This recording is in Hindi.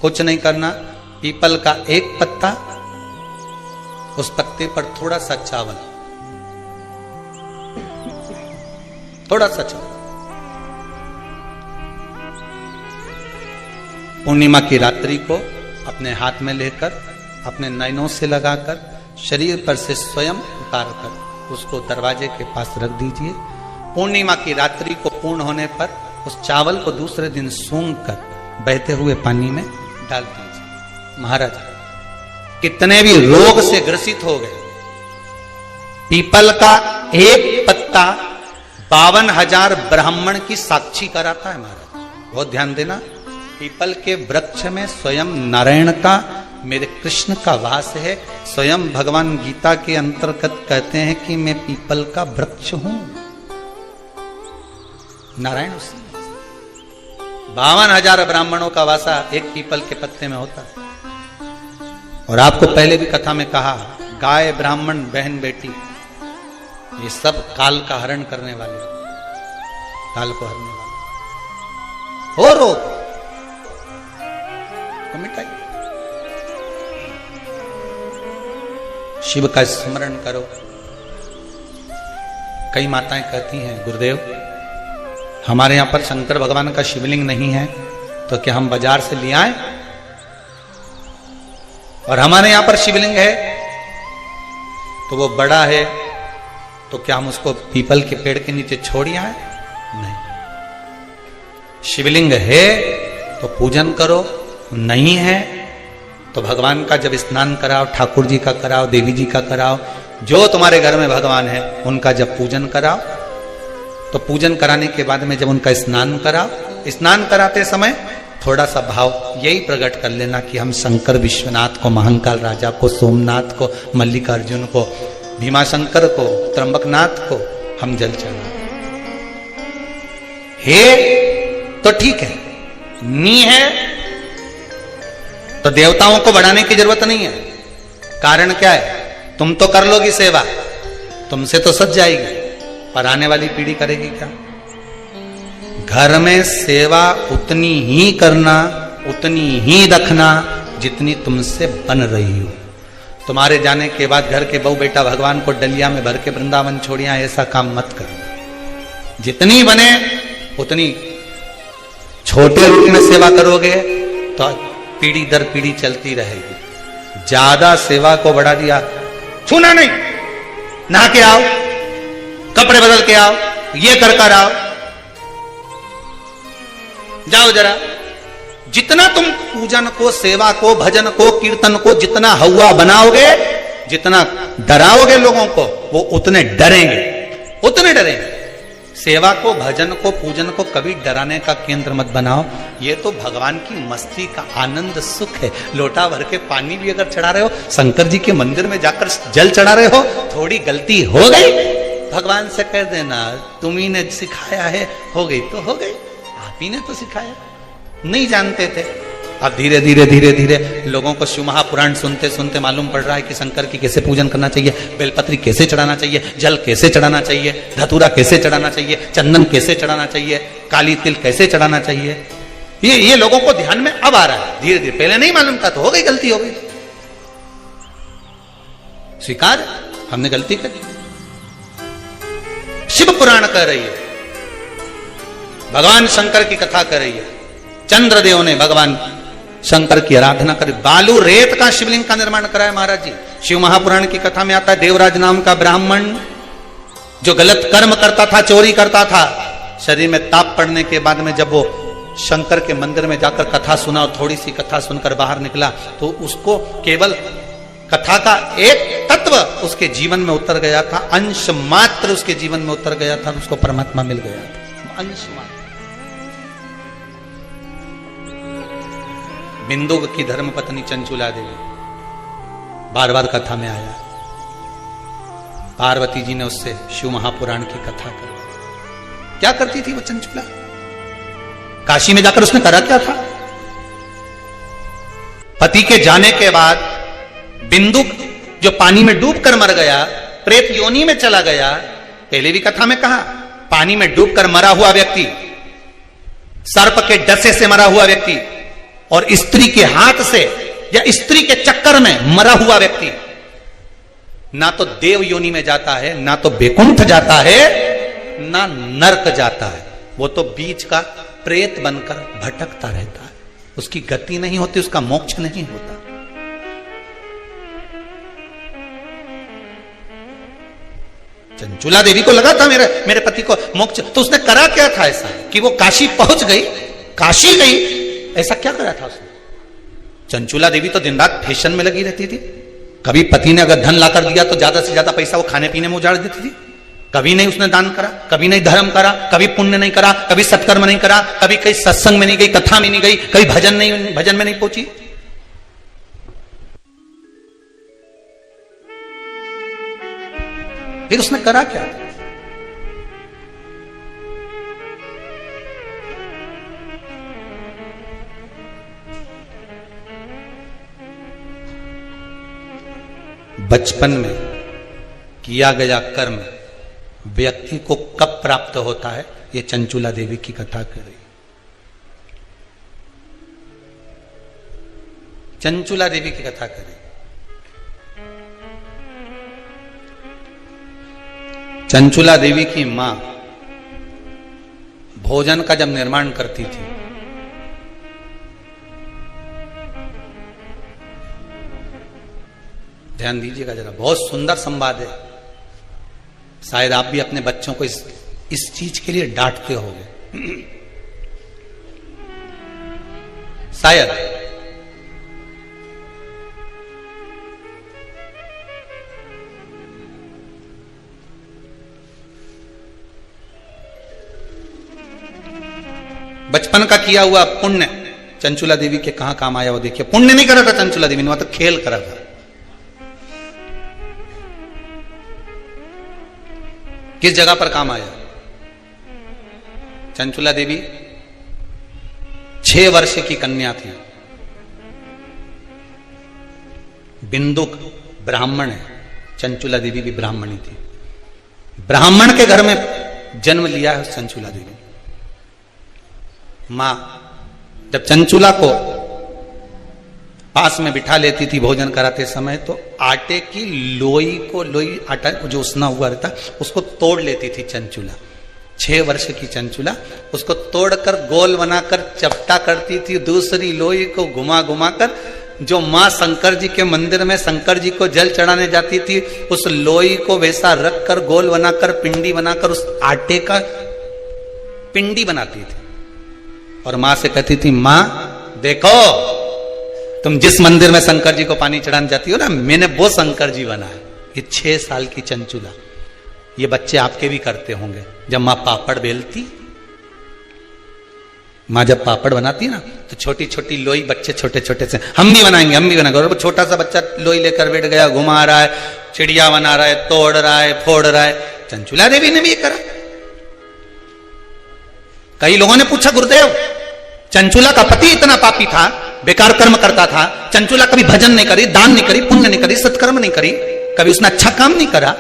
कुछ नहीं करना, पीपल का एक पत्ता, उस पत्ते पर थोड़ा सा चावल, थोड़ा सा चावल, पूर्णिमा की रात्रि को अपने हाथ में लेकर अपने नयनों से लगाकर शरीर पर से स्वयं उतारकर उसको दरवाजे के पास रख दीजिए। पूर्णिमा की रात्रि को पूर्ण होने पर उस चावल को दूसरे दिन सूंघ कर बहते हुए पानी में डाल दीजिए। महाराज कितने भी रोग से ग्रसित हो गए, पीपल का एक पत्ता 52,000 ब्राह्मण की साक्षी कराता है। महाराज बहुत ध्यान देना, पीपल के वृक्ष में स्वयं नारायण का, मेरे कृष्ण का वास है। स्वयं भगवान गीता के अंतर्गत कहते हैं कि मैं पीपल का वृक्ष हूं। नारायण 52,000 ब्राह्मणों का वासा एक पीपल के पत्ते में होता है। और आपको पहले भी कथा में कहा, गाय, ब्राह्मण, बहन, बेटी, ये सब काल का हरण करने वाले, काल को हरने वाले हो। रोग को मिटाइए, शिव का स्मरण करो। कई माताएं कहती हैं, गुरुदेव हमारे यहां पर शंकर भगवान का शिवलिंग नहीं है, तो क्या हम बाजार से ले आए? और हमारे यहां पर शिवलिंग है तो वो बड़ा है, तो क्या हम उसको पीपल के पेड़ के नीचे छोड़ आए? नहीं, शिवलिंग है तो पूजन करो, नहीं है तो भगवान का जब स्नान कराओ, ठाकुर जी का कराओ, देवी जी का कराओ, जो तुम्हारे घर में भगवान है उनका जब पूजन कराओ, तो पूजन कराने के बाद में जब उनका स्नान कराओ, स्नान कराते समय थोड़ा सा भाव यही प्रकट कर लेना कि हम शंकर विश्वनाथ को, महाकाल राजा को, सोमनाथ को, मल्लिकार्जुन को, भीमाशंकर को, त्र्यंबकनाथ को हम जल चढ़ा है तो ठीक है, नी है तो देवताओं को बढ़ाने की जरूरत नहीं है। कारण क्या है? तुम तो कर लोगी सेवा, तुमसे तो सज जाएगी, पर आने वाली पीढ़ी करेगी क्या? घर में सेवा उतनी ही करना, उतनी ही रखना जितनी तुमसे बन रही हो। तुम्हारे जाने के बाद घर के बहू बेटा भगवान को डलिया में भर के वृंदावन छोड़िया, ऐसा काम मत करना। जितनी बने उतनी, छोटे रूप में सेवा करोगे तो पीढ़ी दर पीढ़ी चलती रहेगी। ज्यादा सेवा को बढ़ा दिया, छूना नहीं, नहा के आओ, कपड़े बदल के आओ, ये कर आओ, जाओ जरा। जितना तुम पूजन को, सेवा को, भजन को, कीर्तन को जितना हवा बनाओगे, जितना डराओगे लोगों को, वो उतने डरेंगे, उतने डरेंगे। सेवा को, भजन को, पूजन को कभी डराने का केंद्र मत बनाओ। ये तो भगवान की मस्ती का आनंद, सुख है। लोटा भर के पानी भी अगर चढ़ा रहे हो, शंकर जी के मंदिर में जाकर जल चढ़ा रहे हो, थोड़ी गलती हो गई, भगवान से कह देना तुम्ही ने सिखाया है, हो गई तो हो गई, आप ही ने तो सिखाया, नहीं जानते थे। अब धीरे धीरे धीरे धीरे लोगों को शिव महापुराण सुनते सुनते मालूम पड़ रहा है कि शंकर की कैसे पूजन करना चाहिए, बेलपत्री कैसे चढ़ाना चाहिए, जल कैसे चढ़ाना चाहिए, धतूरा कैसे चढ़ाना चाहिए, चंदन कैसे चढ़ाना चाहिए, काली तिल कैसे चढ़ाना चाहिए। ये लोगों को ध्यान में अब आ रहा है धीरे धीरे। पहले नहीं मालूम था तो हो गई, गलती हो गई, स्वीकार, हमने गलती करी। शिव पुराण कह रही है, भगवान शंकर की कथा कर रही है, चंद्रदेव ने भगवान शंकर की आराधना करी, बालू रेत का शिवलिंग का निर्माण कराया महाराज जी। शिव महापुराण की कथा में आता है, देवराज नाम का ब्राह्मण जो गलत कर्म करता था, चोरी करता था, शरीर में ताप पड़ने के बाद में जब वो शंकर के मंदिर में जाकर कथा सुना और थोड़ी सी कथा सुनकर बाहर निकला, तो उसको केवल कथा का एक तत्व उसके जीवन में उतर गया था, अंश मात्र उसके जीवन में उतर गया था, उसको परमात्मा मिल गया था, अंश मात्र। बिंदु की धर्मपत्नी चंचुला देवी, बार बार कथा में आया, पार्वती जी ने उससे शिव महापुराण की कथा करवाई। क्या करती थी वो चंचुला? काशी में जाकर उसने करा क्या था? पति के जाने के बाद बिंदु जो पानी में डूबकर मर गया, प्रेत योनि में चला गया। पहले भी कथा में कहा, पानी में डूबकर मरा हुआ व्यक्ति, सर्प के डसे से मरा हुआ व्यक्ति और स्त्री के हाथ से या स्त्री के चक्कर में मरा हुआ व्यक्ति ना तो देव योनि में जाता है, ना तो बैकुंठ जाता है, ना नरक जाता है। वो तो बीच का प्रेत बनकर भटकता रहता है, उसकी गति नहीं होती, उसका मोक्ष नहीं होता। चंचुला देवी को लगा था मेरे पति को मोक्ष, तो उसने करा क्या था ऐसा कि वो काशी पहुंच गई, काशी गई, ऐसा क्या करा था उसने? चंचुला देवी तो दिन रात फैशन में लगी रहती थी। कभी पति ने अगर धन लाकर दिया तो ज्यादा से ज्यादा पैसा वो खाने पीने में उजाड़ देती थी। कभी नहीं उसने दान करा, कभी नहीं धर्म करा, कभी पुण्य नहीं करा, कभी सत्कर्म नहीं करा, कभी कहीं सत्संग में नहीं गई, कथा में नहीं गई, कभी भजन में नहीं पहुंची। फिर उसने करा क्या? बचपन में किया गया कर्म व्यक्ति को कब प्राप्त होता है, ये चंचुला देवी की कथा कर रही। चंचुला देवी की कथा कर रही। चंचुला देवी की मां भोजन का जब निर्माण करती थी, ध्यान दीजिएगा जरा, बहुत सुंदर संवाद है। शायद आप भी अपने बच्चों को इस चीज के लिए डांटते होंगे शायद। बचपन का किया हुआ पुण्य चंचुला देवी के कहां काम आया वो देखिए। पुण्य नहीं करा था चंचुला देवी ने, वहां तो खेल करा था। किस जगह पर काम आया? चंचुला देवी 6 वर्ष की कन्या थी। बिंदुक ब्राह्मण है, चंचुला देवी भी ब्राह्मणी थी। ब्राह्मण के घर में जन्म लिया है चंचुला देवी। मां जब चंचुला को पास में बिठा लेती थी भोजन कराते समय, तो आटे की लोई आटा जो उसना हुआ रहता उसको तोड़ लेती थी चंचुला। 6 वर्ष की चंचुला उसको तोड़कर गोल बनाकर चपटा करती थी। दूसरी लोई को घुमा घुमा कर जो मां शंकर जी के मंदिर में शंकर जी को जल चढ़ाने जाती थी, उस लोई को वैसा रख कर गोल बनाकर पिंडी बनाकर उस आटे का पिंडी बनाती थी। और मां से कहती थी, मां देखो तुम जिस मंदिर में शंकर जी को पानी चढ़ाने जाती हो ना, मैंने वो शंकर जी बनाया। ये 6 साल की चंचुला। ये बच्चे आपके भी करते होंगे। जब मां पापड़ बेलती, मां जब पापड़ बनाती ना, तो छोटी छोटी लोई बच्चे छोटे छोटे से हम भी बनाएंगे। और वो छोटा सा बच्चा लोई लेकर बैठ गया, घुमा रहा है, चिड़िया बना रहा है, तोड़ रहा है, फोड़ रहा है। चंचुला देवी ने भी ये करा। कई लोगों ने पूछा, गुरुदेव चंचुला का पति इतना पापी था, बेकार कर्म करता था, चंचुला कभी भजन नहीं करी, दान नहीं करी, पुण्य नहीं करी, सत्कर्म नहीं करी, कभी उसने अच्छा काम नहीं करा,